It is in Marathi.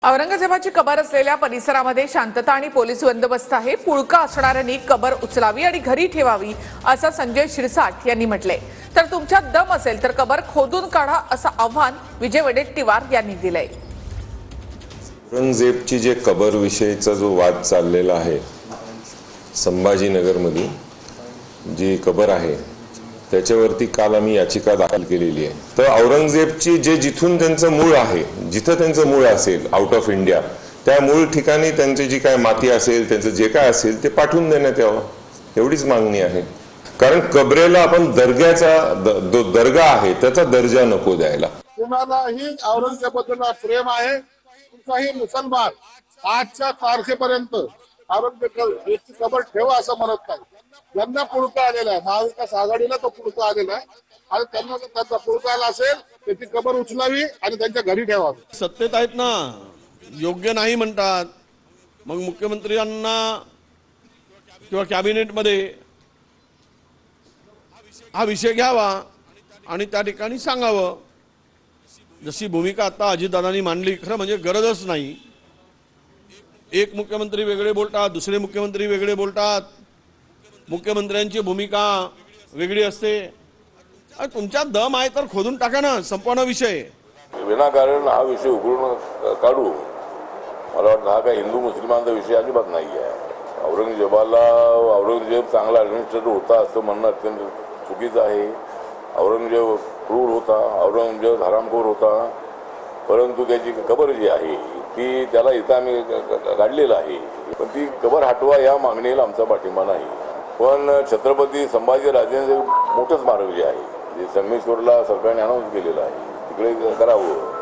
औरंगजेबाची कबर असलेल्या परिसरामध्ये शांतता आणि पोलीस बंदोबस्त आहे। पुळका असणाऱ्यांनी कबर उचलावी आणि घरी ठेवावी असं संजय शिरसाट यांनी म्हटले। तर तुमच्यात दम असेल तर कबर खोदून काढा असं आव्हान विजय वडेट्टीवार यांनी दिलंय। औरंगजेबची जे कबर विषयीचा जो वाद चाललेला आहे, संभाजीनगरमध्ये जी कबर आहे त्याच्यावरती काल आम्ही याचिका दाखल केलेली आहे। तर औरंगजेबची जे जिथून त्यांचं मूळ आहे, जिथं त्यांचं मूळ असेल आउट ऑफ इंडिया, त्या मूळ ठिकाणी त्यांची जी काय माती असेल, त्यांचं जे काय असेल ते पाठवून देण्यात यावं, एवढीच मागणी आहे। कारण कबरेला आपण दर्ग्याचा दर्गा आहे त्याचा दर्जा नको द्यायला। कुणालाही औरंगजेबाबद्दल प्रेम आहे, कुठलाही मुसलमान आजच्या तारखेपर्यंत औरंगजेबाची कबर ठेवा असं म्हणत नाही। ज्यांना पुळका आलेला आहे, महाविकास आघाडीला तो पुळका आलेला आहे आणि त्यांना जर त्यांचा पुळका आला असेल त्याची कबर उचलावी आणि त्यांच्या घरी ठेवावी। सत्तेत आहेत ना, योग्य नाही म्हणतात, मग मुख्यमंत्र्यांना किंवा कॅबिनेटमध्ये हा विषय घ्यावा आणि त्या ठिकाणी सांगावं। जशी भूमिका आता अजितदादांनी मांडली, खरं म्हणजे गरजच नाही। एक मुख्यमंत्री वेगळे बोलतात, दुसरे मुख्यमंत्री वेगळे बोलतात, मुख्यमंत्र्यांची भूमिका वेगळी असते। तुमच्यात दम आहे तर खोदून टाका ना, संपवणं विषय। विनाकारण हा विषय उघडून काढू, मला वाटतं हा काही हिंदू मुस्लिमांचा विषय अजिबात नाही आहे। औरंगजेब चांगला ॲडमिनिस्ट्रेटर होता असं म्हणणं अत्यंत चुकीचं आहे। औरंगजेब क्रूर होता, औरंगजेब हरामखोर होता, परंतु त्याची कबर जी आहे ती त्याला इथं आम्ही काढलेलं आहे, पण ती कबर हटवा या मागणीला आमचा पाठिंबा नाही। पण छत्रपती संभाजीराजेंचं मोठंच मार्ग जे आहे, जे संगमेश्वरला सरकारने अनाऊन्स केलेलं आहे, तिकडे करावं।